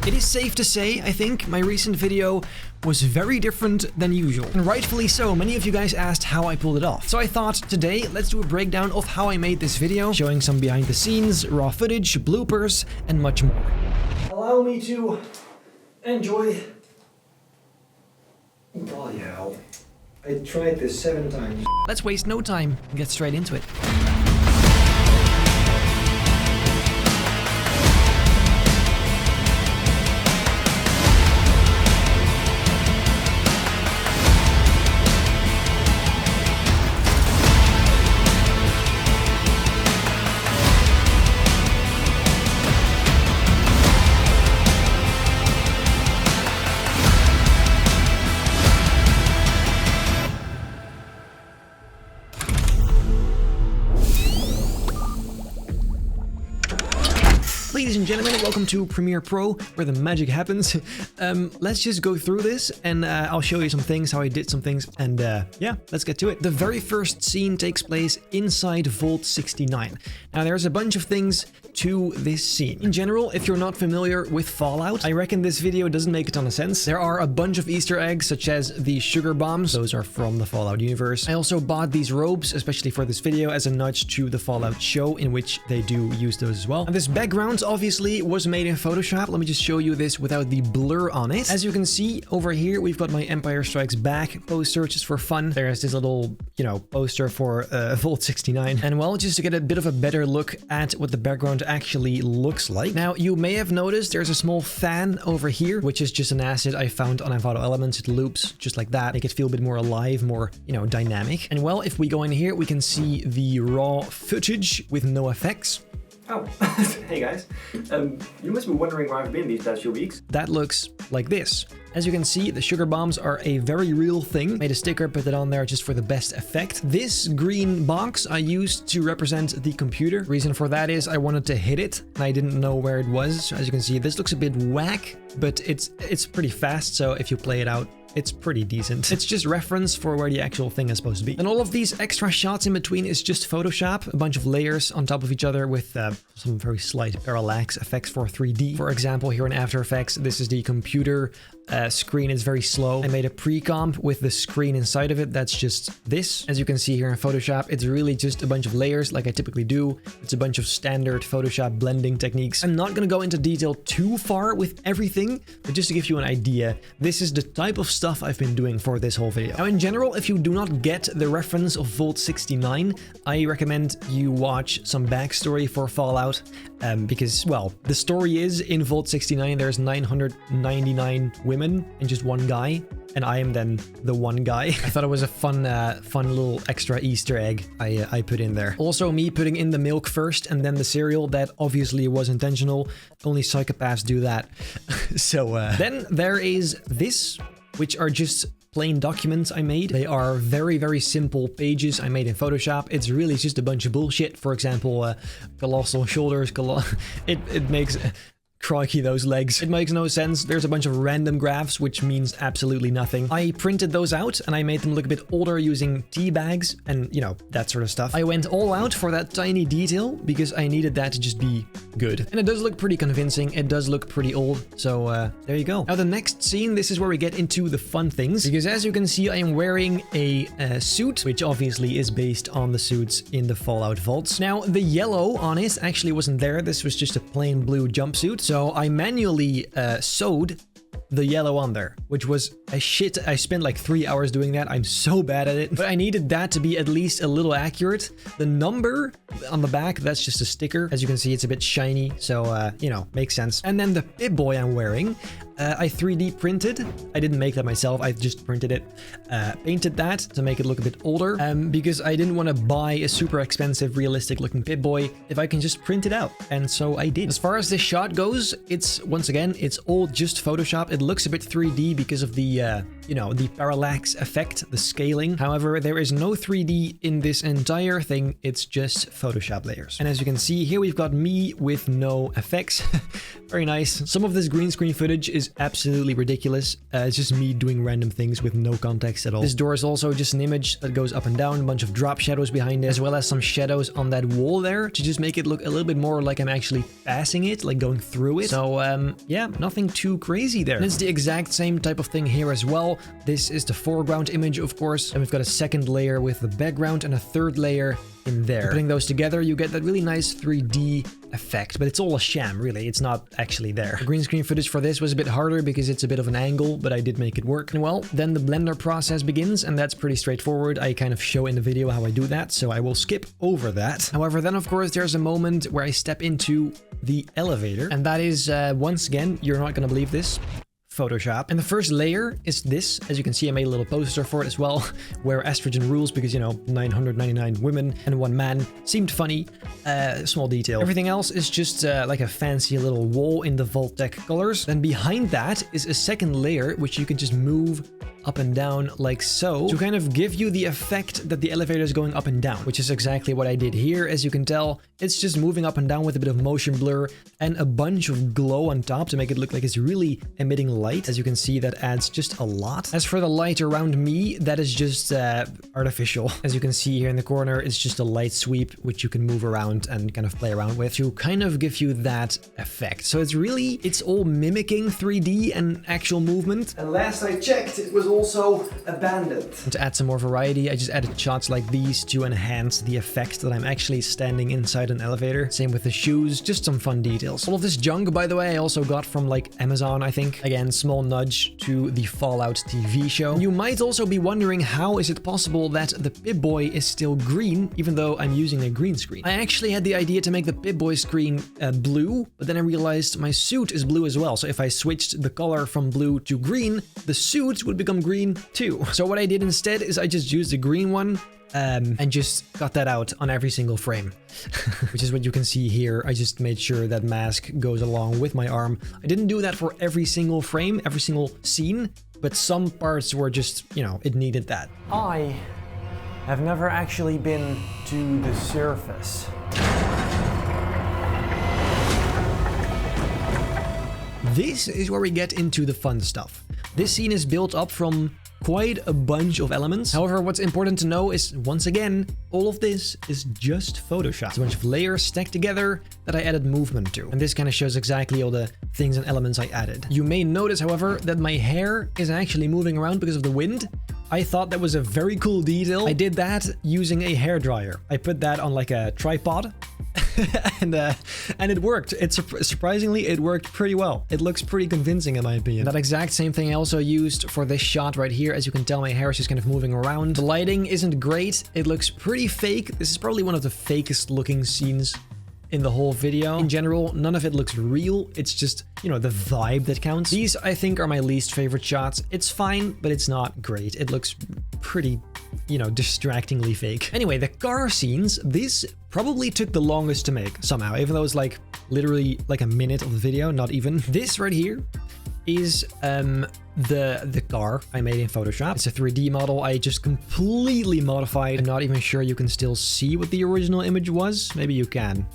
It is safe to say, I think, my recent video was very different than usual. And rightfully so, many of you guys asked how I pulled it off. So I thought today, let's do a breakdown of how I made this video, showing some behind the scenes, raw footage, bloopers, and much more. Allow me to enjoy... Bloody hell. I tried this 7 times. Let's waste no time and get straight into it. Ladies and gentlemen, welcome to Premiere Pro, where the magic happens. Let's just go through this, and I'll show you some things, how I did some things, and yeah, let's get to it. The very first scene takes place inside Vault 69. Now, there's a bunch of things to this scene. In general, if you're not familiar with Fallout, I reckon this video doesn't make a ton of sense. There are a bunch of Easter eggs, such as the sugar bombs. Those are from the Fallout universe. I also bought these robes, especially for this video, as a nudge to the Fallout show, in which they do use those as well. And this background obviously was made in Photoshop. Let me just show you this without the blur on it. As you can see over here, we've got my Empire Strikes Back poster just for fun. There's this little, poster for Vault 69. And well, just to get a bit of a better look at what the background actually looks like. Now, you may have noticed there's a small fan over here, which is just an asset I found on Envato Elements. It loops just like that, make it feel a bit more alive, more, dynamic. And well, if we go in here, we can see the raw footage with no effects. Oh, hey guys. You must be wondering where I've been these past few weeks. That looks like this. As you can see, the sugar bombs are a very real thing. Made a sticker, put it on there just for the best effect. This green box I used to represent the computer. Reason for that is I wanted to hit it, and I didn't know where it was. So as you can see, this looks a bit whack, but it's pretty fast, so if you play it out, it's pretty decent. It's just reference for where the actual thing is supposed to be. And all of these extra shots in between is just Photoshop, a bunch of layers on top of each other with some very slight parallax effects for 3D. For example, here in After Effects, this is the computer screen. It's very slow. I made a pre-comp with the screen inside of it. That's just this. As you can see here in Photoshop, it's really just a bunch of layers like I typically do. It's a bunch of standard Photoshop blending techniques. I'm not going to go into detail too far with everything, but just to give you an idea, this is the type of stuff I've been doing for this whole video. Now, in general, if you do not get the reference of Vault 69, I recommend you watch some backstory for Fallout, because, well, the story is in Vault 69, there's 999 women and just one guy, and I am then the one guy. I thought it was a fun little extra Easter egg I put in there. Also, me putting in the milk first and then the cereal, that obviously was intentional. Only psychopaths do that. So then there is this, which are just plain documents I made. They are very, very simple pages I made in Photoshop. It's really just a bunch of bullshit. For example, colossal shoulders, it makes... Crikey, those legs. It makes no sense. There's a bunch of random graphs, which means absolutely nothing. I printed those out and I made them look a bit older using tea bags and, that sort of stuff. I went all out for that tiny detail because I needed that to just be good. And it does look pretty convincing. It does look pretty old. So there you go. Now, the next scene, this is where we get into the fun things, because as you can see, I am wearing a suit, which obviously is based on the suits in the Fallout vaults. Now, the yellow on it actually wasn't there. This was just a plain blue jumpsuit. So I manually sewed the yellow on there, which was a shit. I spent like 3 hours doing that. I'm so bad at it, but I needed that to be at least a little accurate. The number on the back, that's just a sticker. As you can see, it's a bit shiny, so makes sense. And then the Pip-Boy I'm wearing, I 3D printed. I didn't make that myself. I just printed it, painted that to make it look a bit older, because I didn't want to buy a super expensive, realistic looking Pip-Boy if I can just print it out. And so I did. As far as this shot goes, it's, once again, it's all just Photoshop. It looks a bit 3D because of the you know, the parallax effect, the scaling. However, there is no 3D in this entire thing. It's just Photoshop layers. And as you can see here, we've got me with no effects. Very nice. Some of this green screen footage is absolutely ridiculous. It's just me doing random things with no context at all. This door is also just an image that goes up and down, a bunch of drop shadows behind it, as well as some shadows on that wall there to just make it look a little bit more like I'm actually passing it, like going through it. So yeah, nothing too crazy there. And it's the exact same type of thing here as well. This is the foreground image, of course, and we've got a second layer with the background and a third layer in there. And putting those together, you get that really nice 3D effect, but it's all a sham, really. It's not actually there. The green screen footage for this was a bit harder because it's a bit of an angle, but I did make it work. And well, then the Blender process begins, and that's pretty straightforward. I kind of show in the video how I do that, so I will skip over that. However, then of course, there's a moment where I step into the elevator, and that is, once again, you're not gonna believe this, Photoshop. And the first layer is this. As you can see, I made a little poster for it as well, where estrogen rules because, you know, 999 women and 1 man seemed funny. Small detail. Everything else is just like a fancy little wall in the Vault-Tec colors. Then behind that is a second layer, which you can just move up and down like so to kind of give you the effect that the elevator is going up and down, which is exactly what I did here. As you can tell, it's just moving up and down with a bit of motion blur and a bunch of glow on top to make it look like it's really emitting light. As you can see, that adds just a lot. As for the light around me, that is just artificial. As you can see here in the corner, it's just a light sweep, which you can move around and kind of play around with to kind of give you that effect. So it's all mimicking 3D and actual movement. And last I checked, it was also abandoned. And to add some more variety, I just added shots like these to enhance the effect that I'm actually standing inside an elevator. Same with the shoes, just some fun details. All of this junk, by the way, I also got from like Amazon, I think. Again, small nudge to the Fallout TV show. You might also be wondering, how is it possible that the Pip-Boy is still green, even though I'm using a green screen? I actually had the idea to make the Pip-Boy screen blue, but then I realized my suit is blue as well. So if I switched the color from blue to green, the suit would become green too. So what I did instead is I just used the green one and just got that out on every single frame, which is what you can see here. I just made sure that mask goes along with my arm. I didn't do that for every single frame, every single scene, but some parts were just, you know, it needed that. I have never actually been to the surface. This is where we get into the fun stuff. This scene is built up from quite a bunch of elements. However, what's important to know is, once again, all of this is just Photoshop. It's a bunch of layers stacked together that I added movement to. And this kind of shows exactly all the things and elements I added. You may notice, however, that my hair is actually moving around because of the wind. I thought that was a very cool detail. I did that using a hairdryer. I put that on like a tripod. and it worked. Surprisingly, it worked pretty well. It looks pretty convincing in my opinion. That exact same thing I also used for this shot right here. As you can tell, my hair is just kind of moving around. The lighting isn't great. It looks pretty fake. This is probably one of the fakest looking scenes in the whole video. In general, none of it looks real. It's just, you know, the vibe that counts. These, I think, are my least favorite shots. It's fine, but it's not great. It looks pretty, you know, distractingly fake. Anyway, the car scenes, this probably took the longest to make somehow, even though it's like literally like a minute of the video, not even. This right here is the car I made in Photoshop. It's a 3D model I just completely modified. I'm not even sure you can still see what the original image was. Maybe you can.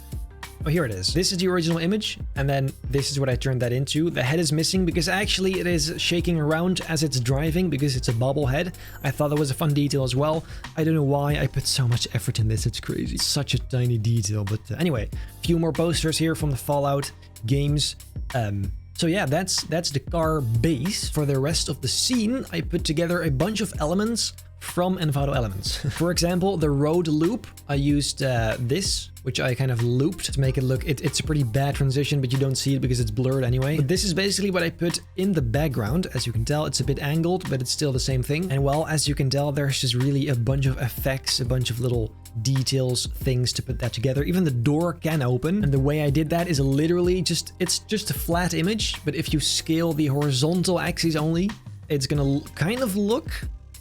Oh, here it is. This is the original image, and then this is what I turned that into. The head is missing because actually it is shaking around as it's driving because it's a bobblehead. I thought that was a fun detail as well. I don't know why I put so much effort in this. It's crazy. It's such a tiny detail, but anyway, a few more posters here from the Fallout games. So yeah, that's the car base. For the rest of the scene, I put together a bunch of elements from Envato Elements. For example, the road loop, I used this, which I kind of looped to make it look, it's a pretty bad transition, but you don't see it because it's blurred anyway. But this is basically what I put in the background. As you can tell, it's a bit angled, but it's still the same thing. And well, as you can tell, there's just really a bunch of effects, a bunch of little details, things to put that together. Even the door can open. And the way I did that is literally just, it's just a flat image, but if you scale the horizontal axis only, it's gonna kind of look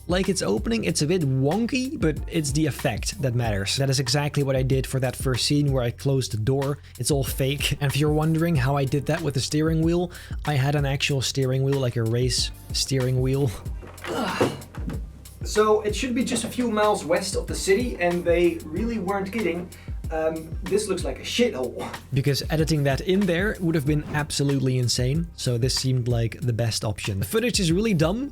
like it's opening. It's a bit wonky, but it's the effect that matters. That is exactly what I did for that first scene where I closed the door. It's all fake. And if you're wondering how I did that with the steering wheel, I had an actual steering wheel, like a race steering wheel. So it should be just a few miles west of the city, and they really weren't kidding. This looks like a shithole. Because editing that in there would have been absolutely insane, so this seemed like the best option. The footage is really dumb.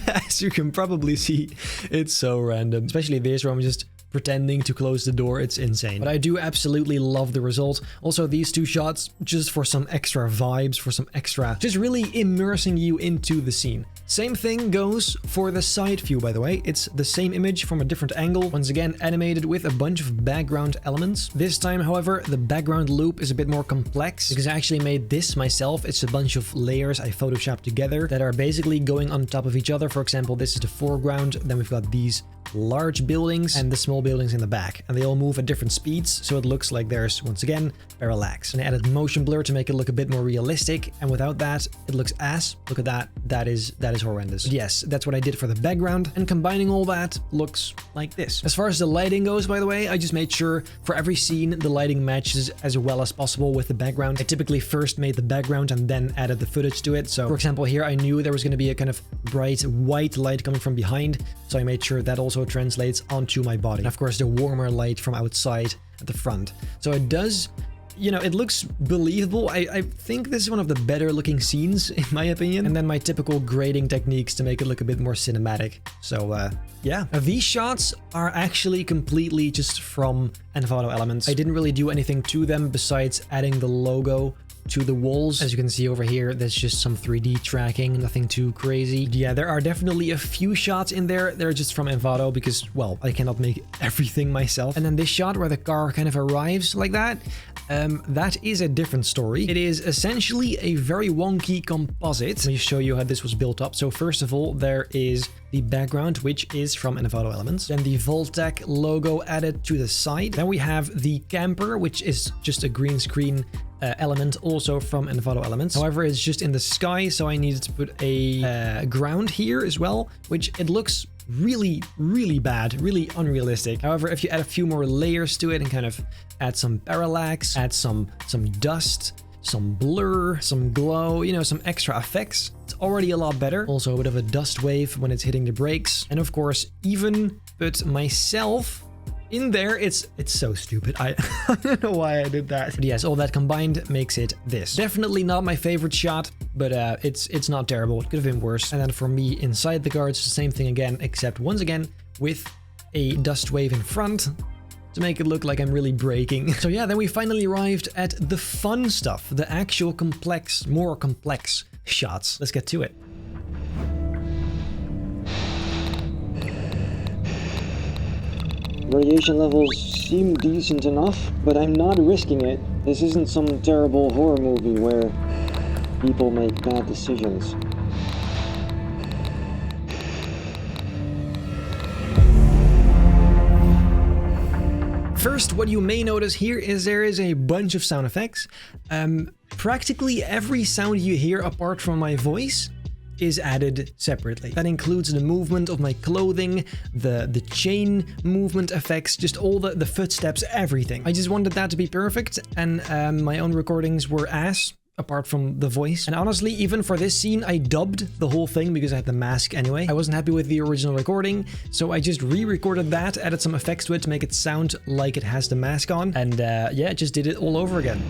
As you can probably see, it's so random. Especially this where I'm just pretending to close the door. It's insane. But I do absolutely love the result. Also, these two shots, just for some extra vibes, for some extra, just really immersing you into the scene. Same thing goes for the side view, by the way. It's the same image from a different angle, once again animated with a bunch of background elements. This time, however, the background loop is a bit more complex because I actually made this myself. It's a bunch of layers I photoshopped together that are basically going on top of each other. For example, this is the foreground, then we've got these large buildings and the small buildings in the back, and they all move at different speeds, so it looks like there's, once again, parallax. And I added motion blur to make it look a bit more realistic, and without that, it looks ass. Look at that. That is horrendous. But yes, that's what I did for the background, and combining all that looks like this. As far as the lighting goes, by the way, I just made sure for every scene the lighting matches as well as possible with the background. I typically first made the background and then added the footage to it. So for example, here I knew there was going to be a kind of bright white light coming from behind, so I made sure that also translates onto my body. And of course, the warmer light from outside at the front. So it does, you know, it looks believable. I think this is one of the better looking scenes, in my opinion. And then my typical grading techniques to make it look a bit more cinematic. So, yeah. These shots are actually completely just from Envato elements. I didn't really do anything to them besides adding the logo to the walls. As you can see over here, there's just some 3D tracking, nothing too crazy. Yeah, there are definitely a few shots in there. They're just from Envato because, well, I cannot make everything myself. And then this shot where the car kind of arrives like that, that is a different story. It is essentially a very wonky composite. Let me show you how this was built up. So first of all, there is the background, which is from Envato elements. Then the Voltec logo added to the side. Then we have the camper, which is just a green screen element also from Envato elements. However, it's just in the sky, so I needed to put a ground here as well, which it looks really, really bad, really unrealistic. However, if you add a few more layers to it and kind of add some parallax, add some dust, some blur, some glow, you know, some extra effects, it's already a lot better. Also a bit of a dust wave when it's hitting the brakes. And of course, even put myself in there. It's so stupid. I don't know why I did that. But yes, all that combined makes it this. Definitely not my favorite shot, but it's not terrible. It could have been worse. And then for me inside the car, it's the same thing again, except once again with a dust wave in front to make it look like I'm really braking. So yeah, then we finally arrived at the fun stuff, the actual complex, more complex shots. Let's get to it. Radiation levels seem decent enough, but I'm not risking it. This isn't some terrible horror movie where people make bad decisions. First, what you may notice here is there is a bunch of sound effects. Practically every sound you hear apart from my voice is added separately. That includes the movement of my clothing, the chain movement effects, just all the footsteps, everything. I just wanted that to be perfect, and my own recordings were ass, apart from the voice. And honestly, even for this scene, I dubbed the whole thing because I had the mask anyway. I wasn't happy with the original recording, so I just re-recorded that, added some effects to it to make it sound like it has the mask on, and yeah, just did it all over again.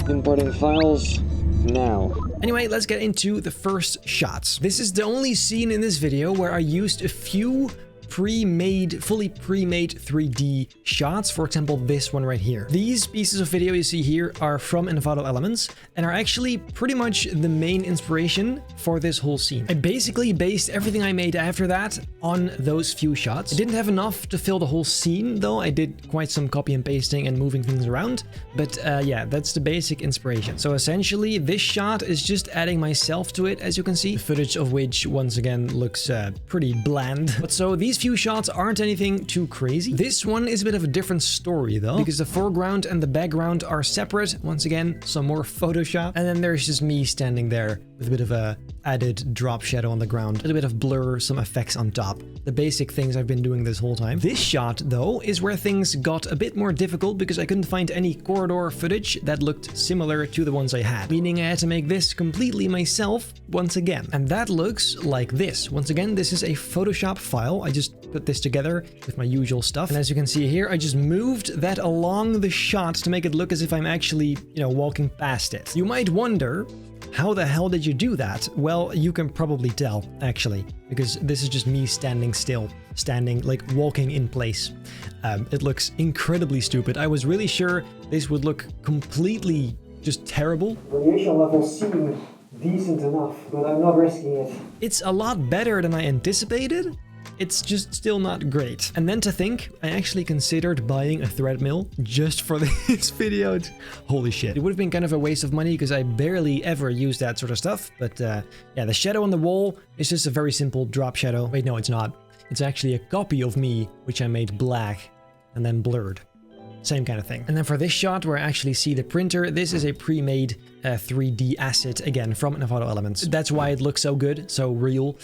Importing files now. Anyway, let's get into the first shots. This is the only scene in this video where I used a few fully pre-made 3D shots. For example, this one right here. These pieces of video you see here are from Envato elements and are actually pretty much the main inspiration for this whole scene. I basically based everything I made after that on those few shots. I didn't have enough to fill the whole scene though. I did quite some copy and pasting and moving things around, but yeah, that's the basic inspiration. So essentially this shot is just adding myself to it, as you can see, the footage of which once again looks pretty bland. But so these few shots aren't anything too crazy. This one is a bit of a different story though, because the foreground and the background are separate. Once again, some more Photoshop. And then there's just me standing there with a bit of a added drop shadow on the ground, a little bit of blur, some effects on top. The basic things I've been doing this whole time. This shot, though, is where things got a bit more difficult because I couldn't find any corridor footage that looked similar to the ones I had, meaning I had to make this completely myself once again. And that looks like this. Once again, this is a Photoshop file. I just put this together with my usual stuff. And as you can see here, I just moved that along the shot to make it look as if I'm actually, walking past it. You might wonder, how the hell did you do that? Well, you can probably tell, actually, because this is just me standing still, like walking in place. It looks incredibly stupid. I was really sure this would look completely just terrible. Radiation levels seem decent enough, but I'm not risking it. It's a lot better than I anticipated. It's just still not great. And then to think, I actually considered buying a thread mill just for this video. Holy shit. It would have been kind of a waste of money because I barely ever use that sort of stuff. But yeah, the shadow on the wall is just a very simple drop shadow. Wait, no, it's not. It's actually a copy of me, which I made black and then blurred. Same kind of thing. And then for this shot where I actually see the printer, this is a pre-made 3D asset, again, from Envato Elements. That's why it looks so good, so real.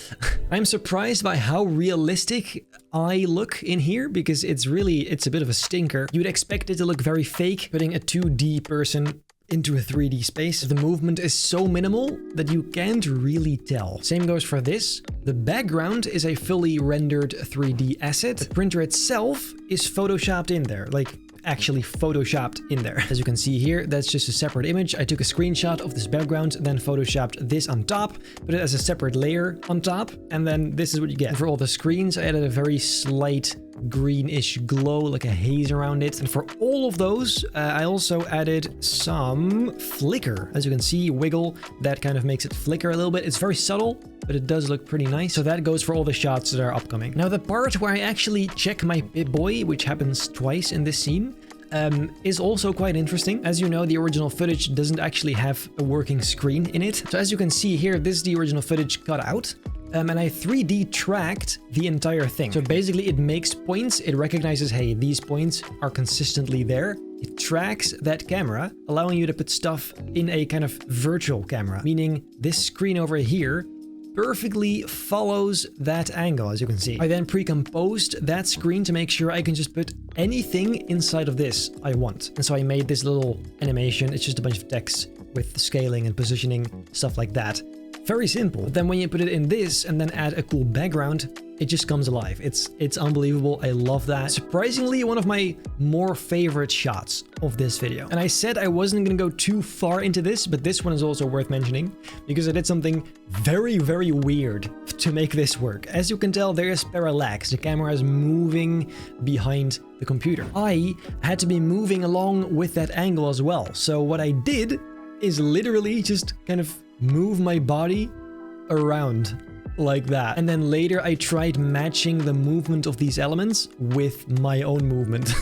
I'm surprised by how realistic I look in here, because it's a bit of a stinker. You'd expect it to look very fake, putting a 2D person into a 3D space. The movement is so minimal that you can't really tell. Same goes for this. The background is a fully rendered 3D asset. The printer itself is photoshopped in there, like actually photoshopped in there. As you can see here, that's just a separate image. I took a screenshot of this background, then photoshopped this on top, put it as a separate layer on top, and then this is what you get. And for all the screens, I added a very slight greenish glow, like a haze around it. And for all of those, I also added some flicker. As you can see, wiggle, that kind of makes it flicker a little bit. It's very subtle, but it does look pretty nice. So that goes for all the shots that are upcoming. Now, the part where I actually check my Pip-Boy, which happens twice in this scene, is also quite interesting. As you know, the original footage doesn't actually have a working screen in it. So as you can see here, this is the original footage cut out. And I 3D tracked the entire thing. So basically it makes points, it recognizes, hey, these points are consistently there. It tracks that camera, allowing you to put stuff in a kind of virtual camera, meaning this screen over here perfectly follows that angle, as you can see. I then pre-composed that screen to make sure I can just put anything inside of this I want. And so I made this little animation. It's just a bunch of text with scaling and positioning, stuff like that. Very simple. But then when you put it in this and then add a cool background, it just comes alive. It's unbelievable. I love that. Surprisingly, one of my more favorite shots of this video. And I said I wasn't going to go too far into this, but this one is also worth mentioning because I did something very, very weird to make this work. As you can tell, there is parallax. The camera is moving behind the computer. I had to be moving along with that angle as well. So what I did is literally just kind of move my body around like that. And then later I tried matching the movement of these elements with my own movement.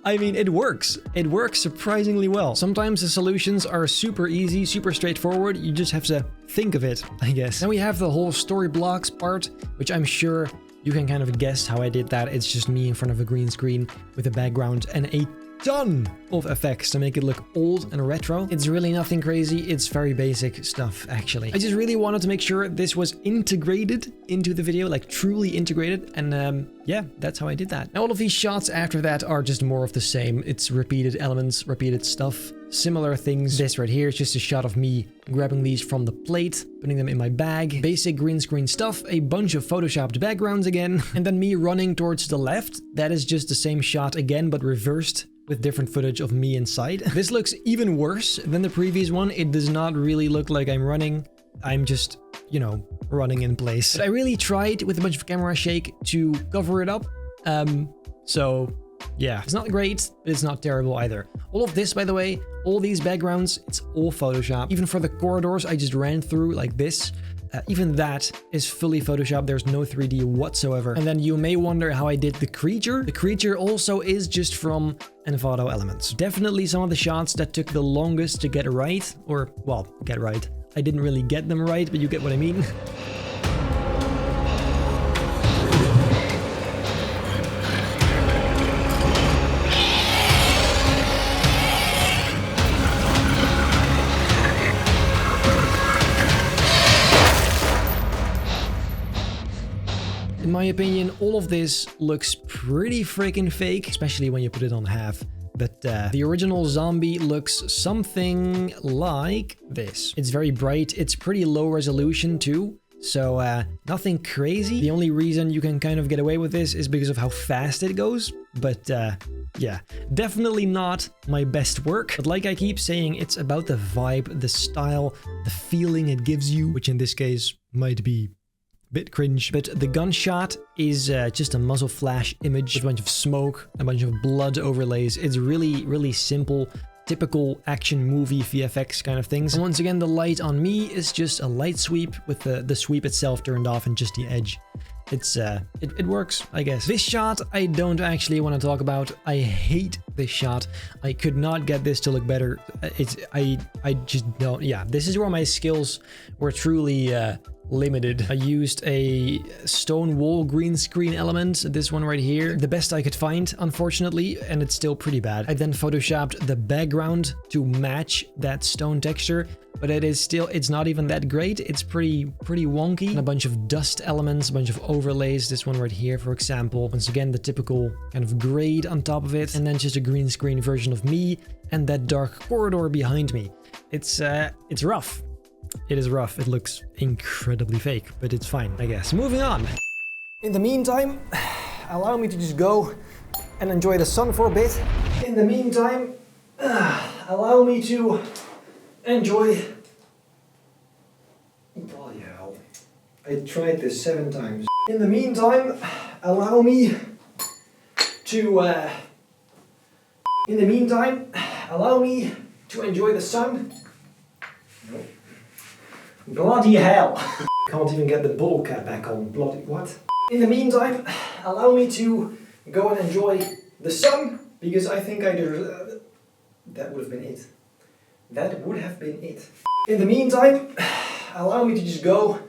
I mean, it works. It works surprisingly well. Sometimes the solutions are super easy, super straightforward. You just have to think of it, I guess. Then we have the whole story blocks part, which I'm sure you can kind of guess how I did that. It's just me in front of a green screen with a background and a ton of effects to make it look old and retro. It's really nothing crazy. It's very basic stuff, actually. I just really wanted to make sure this was integrated into the video, like truly integrated. And yeah, that's how I did that. Now, all of these shots after that are just more of the same. It's repeated elements, repeated stuff, similar things. This right here is just a shot of me grabbing these from the plate, putting them in my bag. Basic green screen stuff, a bunch of photoshopped backgrounds again, and then me running towards the left. That is just the same shot again, but reversed, with different footage of me inside. This looks even worse than the previous one. It does not really look like I'm running. I'm just, running in place. But I really tried with a bunch of camera shake to cover it up. So yeah, it's not great, but it's not terrible either. All of this, by the way, all these backgrounds, it's all Photoshop. Even for the corridors I just ran through like this, even that is fully Photoshopped. There's no 3D whatsoever. And then you may wonder how I did the creature. The creature also is just from Envato Elements. Definitely some of the shots that took the longest to get right, or, well, get right. I didn't really get them right, but you get what I mean. my opinion, all of this looks pretty freaking fake, especially when you put it on half. But the original zombie looks something like this. It's very bright. It's pretty low resolution too. So nothing crazy. The only reason you can kind of get away with this is because of how fast it goes. But yeah, definitely not my best work. But like I keep saying, it's about the vibe, the style, the feeling it gives you, which in this case might be bit cringe, but the gunshot is just a muzzle flash image with a bunch of smoke, a bunch of blood overlays. It's really simple, typical action movie VFX kind of things. And once again, the light on me is just a light sweep with the sweep itself turned off and just the edge. It works, I guess. This shot I don't actually want to talk about. I hate this shot. I could not get this to look better. I just don't. Yeah, this is where my skills were truly limited. I used a stone wall green screen element, this one right here, the best I could find, unfortunately, and it's still pretty bad. I then photoshopped the background to match that stone texture, but it's not even that great. It's pretty wonky. And a bunch of dust elements, a bunch of overlays, this one right here, for example. Once again, the typical kind of grade on top of it, and then just a green screen version of me and that dark corridor behind me. It's rough. It is rough. It looks incredibly fake, but it's fine, I guess. Moving on. In the meantime, allow me to just go and enjoy the sun for a bit. In the meantime, allow me to enjoy... Bloody hell. I tried this 7 times. In the meantime, allow me to... In the meantime, allow me to enjoy the sun. Nope. Bloody hell. Can't even get the bottle cap back on. Bloody what? In the meantime, allow me to go and enjoy the sun, because I think I deserve... That would have been it. That would have been it. In the meantime, allow me to just go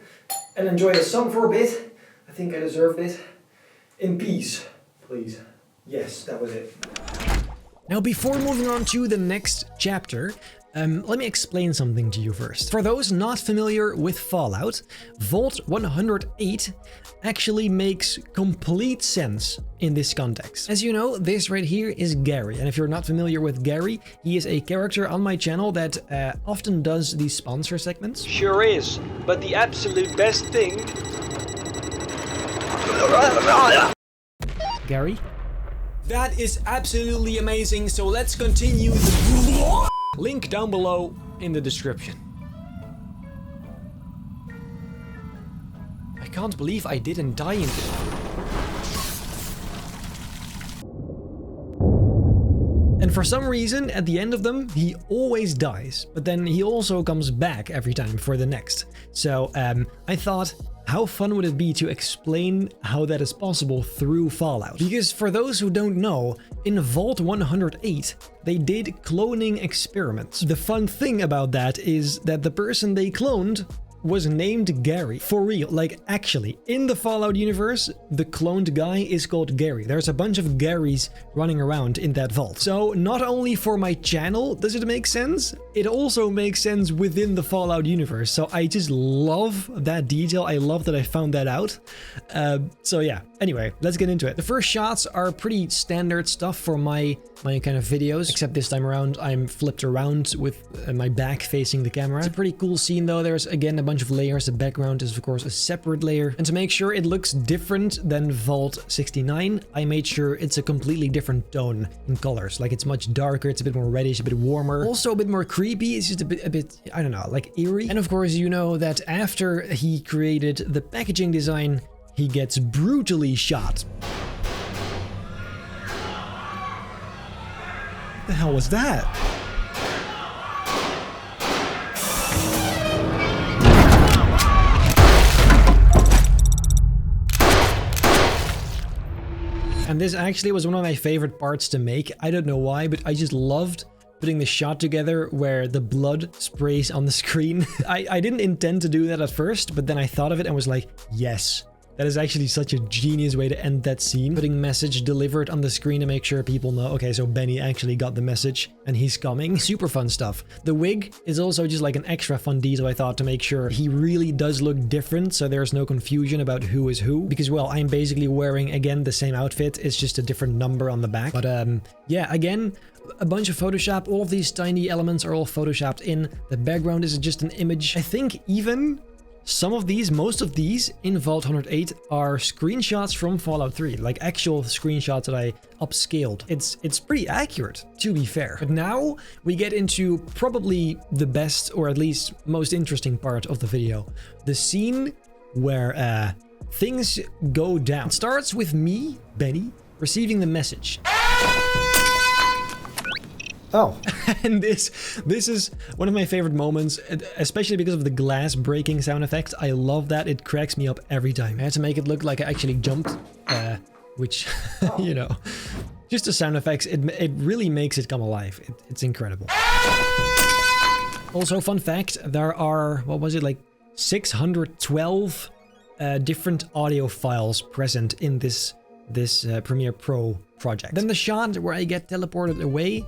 and enjoy the sun for a bit. I think I deserved it. In peace, please. Yes, that was it. Now, before moving on to the next chapter, let me explain something to you first. For those not familiar with Fallout, Vault 108 actually makes complete sense in this context. As you know, this right here is Gary, and if you're not familiar with Gary, he is a character on my channel that often does these sponsor segments. Sure is, but the absolute best thing... Gary? That is absolutely amazing, so let's continue the... Link down below in the description. I can't believe I didn't die in this. And for some reason, at the end of them, he always dies, but then he also comes back every time for the next. So I thought, how fun would it be to explain how that is possible through Fallout? Because for those who don't know, in Vault 108, they did cloning experiments. The fun thing about that is that the person they cloned was named Gary. For real, like actually, in the Fallout universe, the cloned guy is called Gary. There's a bunch of Garys running around in that vault. So not only for my channel does it make sense, it also makes sense within the Fallout universe. So I just love that detail. I love that I found that out. So yeah, anyway, let's get into it. The first shots are pretty standard stuff for my kind of videos, except this time around I'm flipped around with my back facing the camera. It's a pretty cool scene though. There's again a bunch of layers. The background is of course a separate layer, and to make sure it looks different than Vault 69, I made sure it's a completely different tone in colors. Like it's much darker, it's a bit more reddish, a bit warmer, also a bit more creepy. It's just a bit I don't know, like eerie. And of course you know that after he created the packaging design, he gets brutally shot. What the hell was that? And this actually was one of my favorite parts to make. I don't know why, but I just loved putting the shot together where the blood sprays on the screen. I didn't intend to do that at first, but then I thought of it and was like, yes, That is actually such a genius way to end that scene. Putting message delivered on the screen to make sure people know, okay, so Benny actually got the message and he's coming. Super fun stuff. The wig is also just like an extra fun detail, I thought, to make sure he really does look different, so there's no confusion about who is who. Because, well, I'm basically wearing, again, the same outfit. It's just a different number on the back. But, yeah, again, a bunch of Photoshop. All of these tiny elements are all Photoshopped in. The background is just an image. I think even some of these, most of these in Vault 108 are screenshots from Fallout 3, like actual screenshots that I upscaled. It's pretty accurate, to be fair. But now we get into probably the best, or at least most interesting part of the video. The scene where things go down. It starts with me, Benny, receiving the message. Oh, and this is one of my favorite moments, especially because of the glass breaking sound effect. I love that. It cracks me up every time. I had to make it look like I actually jumped, which, you know, just the sound effects, it really makes it come alive. It's incredible. Also, fun fact, there are, what was it, like 612 different audio files present in this Premiere Pro project. Then the shot where I get teleported away.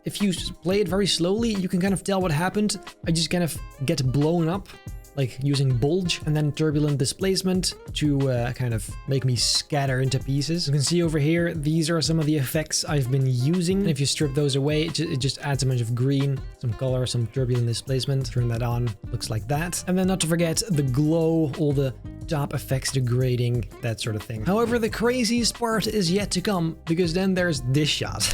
If you play it very slowly, you can kind of tell what happened. I just kind of get blown up, like using bulge, and then turbulent displacement to kind of make me scatter into pieces. You can see over here, these are some of the effects I've been using. And if you strip those away, it just adds a bunch of green, some color, some turbulent displacement. Turn that on, looks like that. And then not to forget the glow, all the top effects degrading, that sort of thing. However, the craziest part is yet to come, because then there's this shot.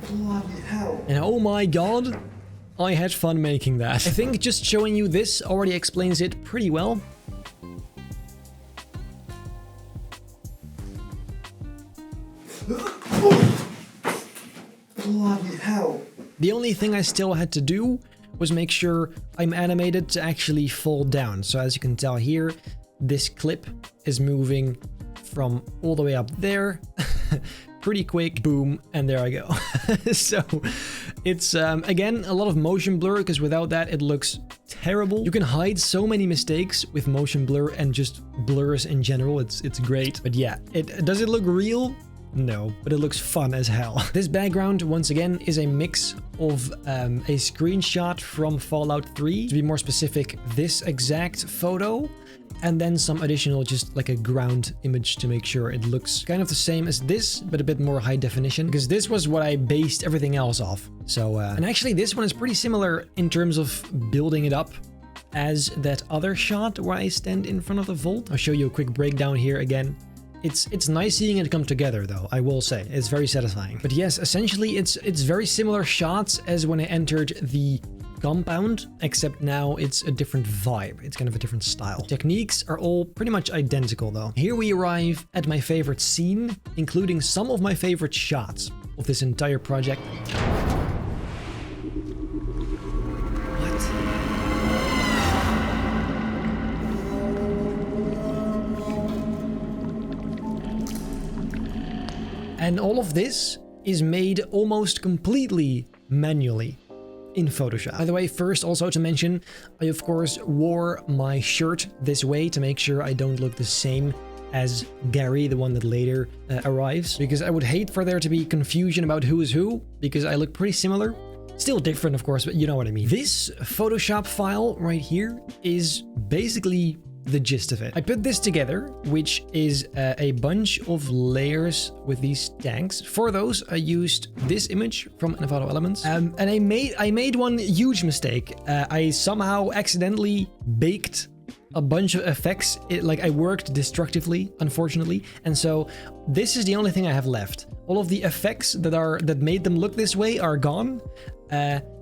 Bloody hell. And oh my god, I had fun making that. I think just showing you this already explains it pretty well. Bloody hell. The only thing I still had to do was make sure I'm animated to actually fall down. So as you can tell here, this clip is moving from all the way up there. Pretty quick, boom, and there I go. So it's again a lot of motion blur, because without that it looks terrible. You can hide so many mistakes with motion blur and just blurs in general. It's great. But yeah, does it look real? No, but it looks fun as hell. This background, once again, is a mix of a screenshot from Fallout 3. To be more specific, this exact photo, and then some additional, just like a ground image to make sure it looks kind of the same as this, but a bit more high definition, because this was what I based everything else off. So, and actually this one is pretty similar in terms of building it up as that other shot where I stand in front of the vault. I'll show you a quick breakdown here again. It's nice seeing it come together, though, I will say. It's very satisfying. But yes, essentially it's very similar shots as when I entered the compound, except now it's a different vibe. It's kind of a different style. Techniques are all pretty much identical, though. Here we arrive at my favorite scene, including some of my favorite shots of this entire project. And all of this is made almost completely manually in Photoshop. By the way, first also to mention, I of course wore my shirt this way to make sure I don't look the same as Gary, the one that later arrives, because I would hate for there to be confusion about who is who, because I look pretty similar. Still different, of course, but you know what I mean. This Photoshop file right here is basically the gist of it. I put this together, which is a bunch of layers with these tanks. For those, I used this image from Envato Elements, and I made one huge mistake. I somehow accidentally baked a bunch of effects. I worked destructively, unfortunately, and so this is the only thing I have left. All of the effects that made them look this way are gone.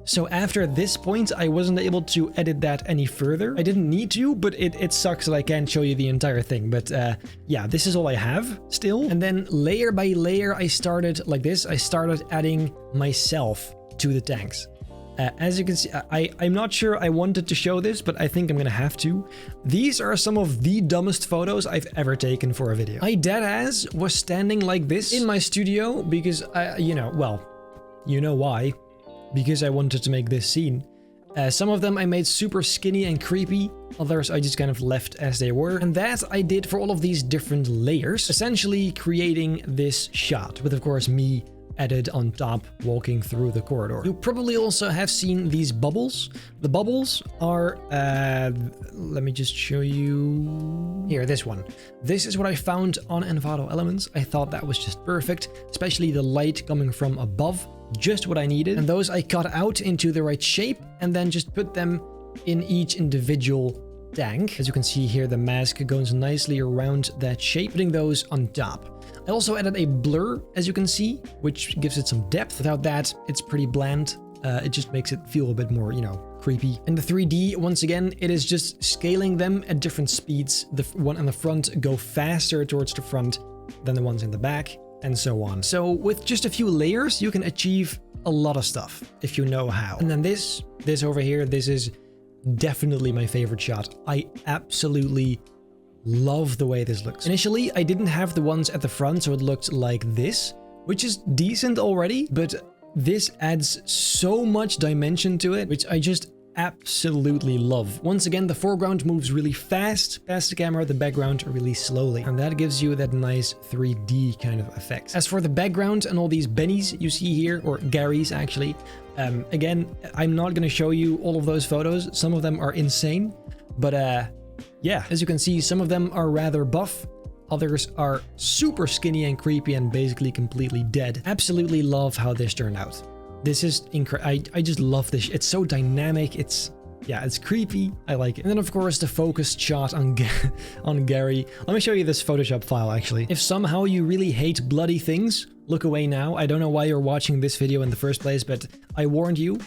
So after this point, I wasn't able to edit that any further. I didn't need to, but it sucks that I can't show you the entire thing. But yeah, this is all I have still. And then layer by layer, I started like this. I started adding myself to the tanks. As you can see, I'm not sure I wanted to show this, but I think I'm gonna have to. These are some of the dumbest photos I've ever taken for a video. I deadass was standing like this in my studio because you know why. Because I wanted to make this scene. Some of them I made super skinny and creepy. Others I just kind of left as they were. And that I did for all of these different layers, essentially creating this shot with, of course, me added on top walking through the corridor. You probably also have seen these bubbles. The bubbles are, let me just show you here, this one. This is what I found on Envato Elements. I thought that was just perfect, especially the light coming from above, just what I needed. And those I cut out into the right shape and then just put them in each individual tank. As you can see here, the mask goes nicely around that shape, putting those on top. I also added a blur, as you can see, which gives it some depth. Without that, it's pretty bland. It just makes it feel a bit more, you know, creepy. And the 3D, once again, it is just scaling them at different speeds. The one on the front go faster towards the front than the ones in the back, and so on. So with just a few layers, you can achieve a lot of stuff if you know how. And then this over here, this is definitely my favorite shot. I absolutely love the way this looks. Initially, I didn't have the ones at the front, so it looked like this, which is decent already, but this adds so much dimension to it, which I just absolutely love. Once again, the foreground moves really fast past the camera, the background really slowly, and that gives you that nice 3D kind of effect. As for the background and all these bennies you see here, or Garys actually, again, I'm not going to show you all of those photos. Some of them are insane, but yeah, as you can see, some of them are rather buff. Others are super skinny and creepy and basically completely dead. Absolutely love how this turned out. This is incredible. I just love this. It's so dynamic. It's creepy. I like it. And then of course the focused shot on Gary. Let me show you this Photoshop file actually. If somehow you really hate bloody things, look away now. I don't know why you're watching this video in the first place, but I warned you.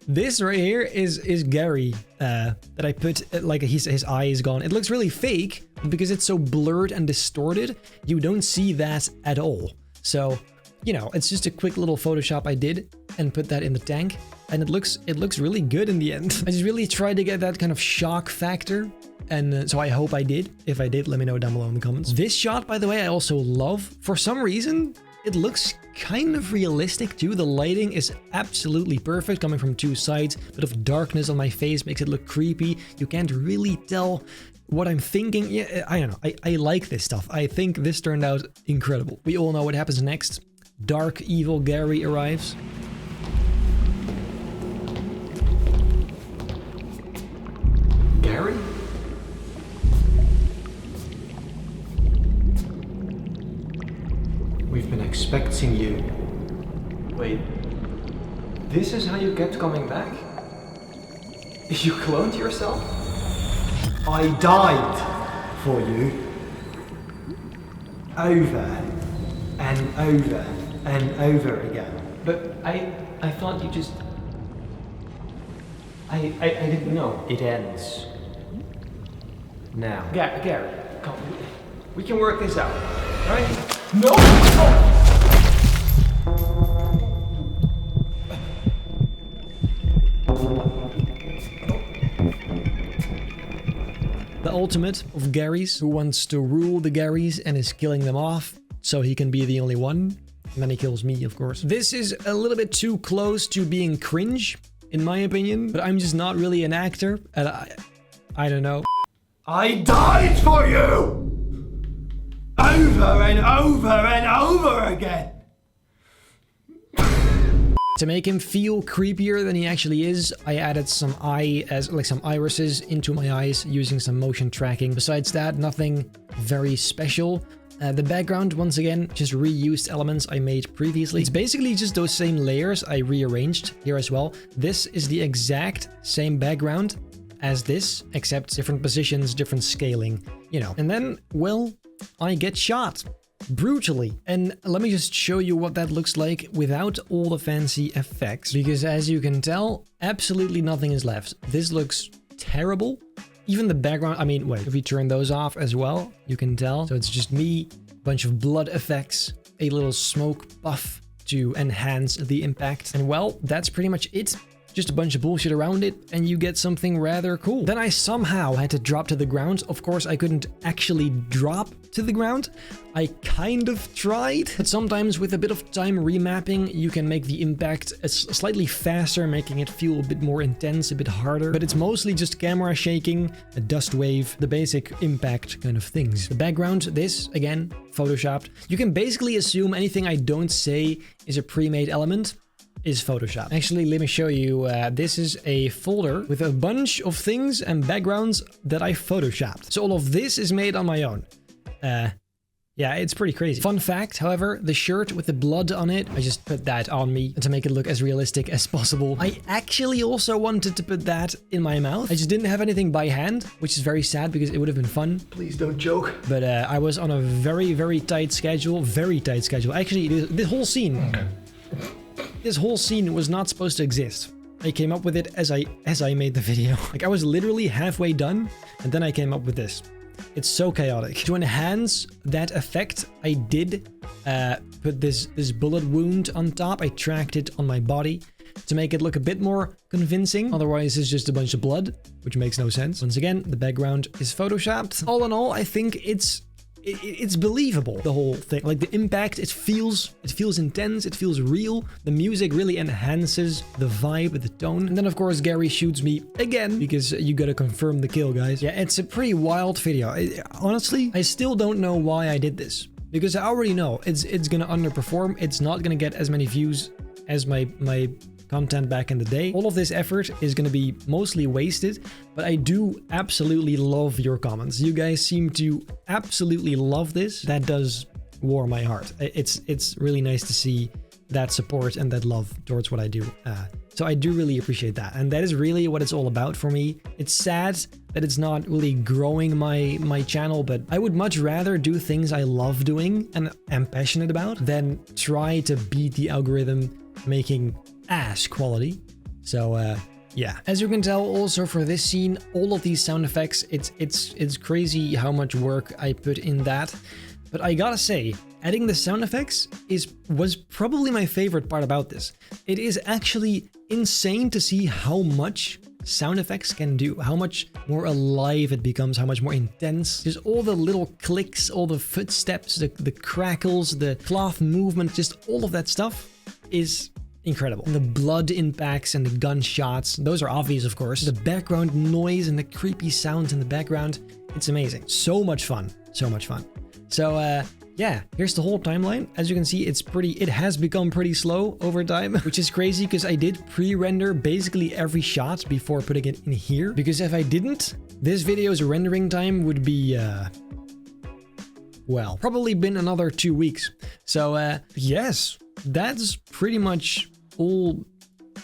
This right here is Gary that I put, like his eye is gone. It looks really fake because it's so blurred and distorted. You don't see that at all. So, you know, it's just a quick little Photoshop I did and put that in the tank. And it looks really good in the end. I just really tried to get that kind of shock factor. And so I hope I did. If I did, let me know down below in the comments. This shot, by the way, I also love. For some reason, it looks kind of realistic too. The lighting is absolutely perfect, coming from two sides. Bit of darkness on my face makes it look creepy. You can't really tell what I'm thinking. Yeah, I don't know. I like this stuff. I think this turned out incredible. We all know what happens next. Dark, evil Gary arrives. Gary? We've been expecting you. Wait, this is how you kept coming back? You cloned yourself? I died for you. Over and over and over again. But I thought you just... I didn't know. It ends now. Gary, come on. We can work this out, right? No! The ultimate of Garys, who wants to rule the Garys and is killing them off so he can be the only one. And then he kills me, of course. This is a little bit too close to being cringe, in my opinion, but I'm just not really an actor, and I don't know. I died for you! Over and over and over again! To make him feel creepier than he actually is, I added some some irises into my eyes using some motion tracking. Besides that, nothing very special. The background, once again, just reused elements I made previously. It's basically just those same layers I rearranged here as well. This is the exact same background as this, except different positions, different scaling, you know. And then, well, I get shot. Brutally. And let me just show you what that looks like without all the fancy effects. Because as you can tell, absolutely nothing is left. This looks terrible. Even the background, I mean, wait, if we turn those off as well, you can tell. So it's just me, a bunch of blood effects, a little smoke buff to enhance the impact. And well, that's pretty much it. just a bunch of bullshit around it, and you get something rather cool. Then I somehow had to drop to the ground. Of course, I couldn't actually drop to the ground. I kind of tried, but sometimes with a bit of time remapping, you can make the impact slightly faster, making it feel a bit more intense, a bit harder. But it's mostly just camera shaking, a dust wave, the basic impact kind of things. The background, this, again, photoshopped. You can basically assume anything I don't say is a pre-made element is Photoshop. Actually, let me show you. This is a folder with a bunch of things and backgrounds that I photoshopped. So all of this is made on my own. Yeah, it's pretty crazy. Fun fact, however, the shirt with the blood on it, I just put that on me to make it look as realistic as possible. I actually also wanted to put that in my mouth. I just didn't have anything by hand, which is very sad because it would have been fun. Please don't joke. But I was on a very, very tight schedule. Very tight schedule. Actually, this whole scene... Okay. This whole scene was not supposed to exist. I came up with it as I made the video. Like, I was literally halfway done, and then I came up with this. It's so chaotic. To enhance that effect, I did put this bullet wound on top. I tracked it on my body to make it look a bit more convincing. Otherwise, it's just a bunch of blood, which makes no sense. Once again, the background is photoshopped. All in all, I think it's believable, the whole thing. Like, the impact, it feels intense, it feels real. The music really enhances the vibe, the tone. And then of course Gary shoots me again, because you gotta confirm the kill, guys. Yeah, it's a pretty wild video. Honestly, I still don't know why I did this, because I already know it's gonna underperform. It's not gonna get as many views as my content back in the day. All of this effort is going to be mostly wasted, but I do absolutely love your comments. You guys seem to absolutely love this. That does warm my heart. It's really nice to see that support and that love towards what I do. So I do really appreciate that. And that is really what it's all about for me. It's sad that it's not really growing my channel, but I would much rather do things I love doing and am passionate about than try to beat the algorithm making ass quality. So yeah, as you can tell, also for this scene, all of these sound effects, it's crazy how much work I put in that. But I gotta say, adding the sound effects was probably my favorite part about this. It is actually insane to see how much sound effects can do, how much more alive it becomes, how much more intense. Just all the little clicks, all the footsteps, the crackles, the cloth movement, just all of that stuff is incredible. And the blood impacts and the gunshots, those are obvious, of course. The background noise and the creepy sounds in the background, it's amazing. So much fun. So much fun. So yeah, here's the whole timeline. As you can see, it has become pretty slow over time, which is crazy because I did pre-render basically every shot before putting it in here. Because if I didn't, this video's rendering time would be well, probably been another 2 weeks. So yes, that's pretty much all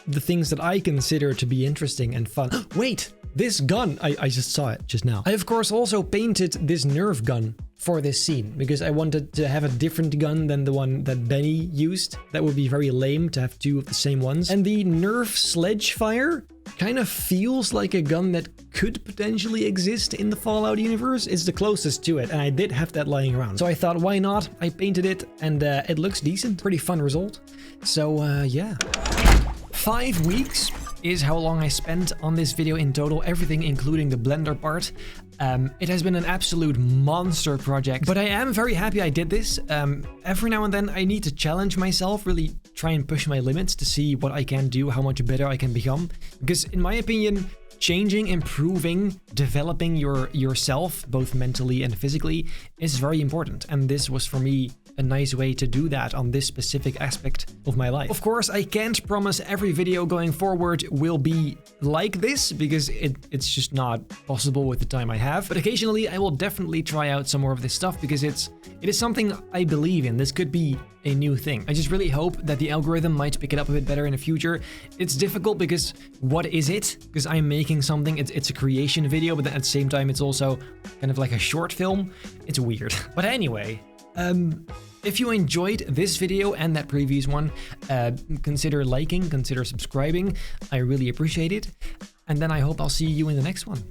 the things that I consider to be interesting and fun. Wait, this gun, I just saw it just now. I of course also painted this Nerf gun for this scene because I wanted to have a different gun than the one that Benny used. That would be very lame to have two of the same ones. And the Nerf Sledgefire kind of feels like a gun that could potentially exist in the Fallout universe. It's the closest to it, and I did have that lying around. So I thought, why not? I painted it, and it looks decent. Pretty fun result. So yeah. 5 weeks is how long I spent on this video in total, everything including the Blender part. It has been an absolute monster project, but I am very happy I did this. Every now and then I need to challenge myself, really try and push my limits to see what I can do, how much better I can become. Because in my opinion, changing, improving, developing yourself, both mentally and physically, is very important. And this was for me a nice way to do that on this specific aspect of my life. Of course, I can't promise every video going forward will be like this because it's just not possible with the time I have. But occasionally I will definitely try out some more of this stuff because it is something I believe in. This could be a new thing. I just really hope that the algorithm might pick it up a bit better in the future. It's difficult because what is it? Because I'm making something, it's a creation video, but then at the same time it's also kind of like a short film. It's weird. But anyway, if you enjoyed this video and that previous one, consider liking, consider subscribing. I really appreciate it. And then I hope I'll see you in the next one.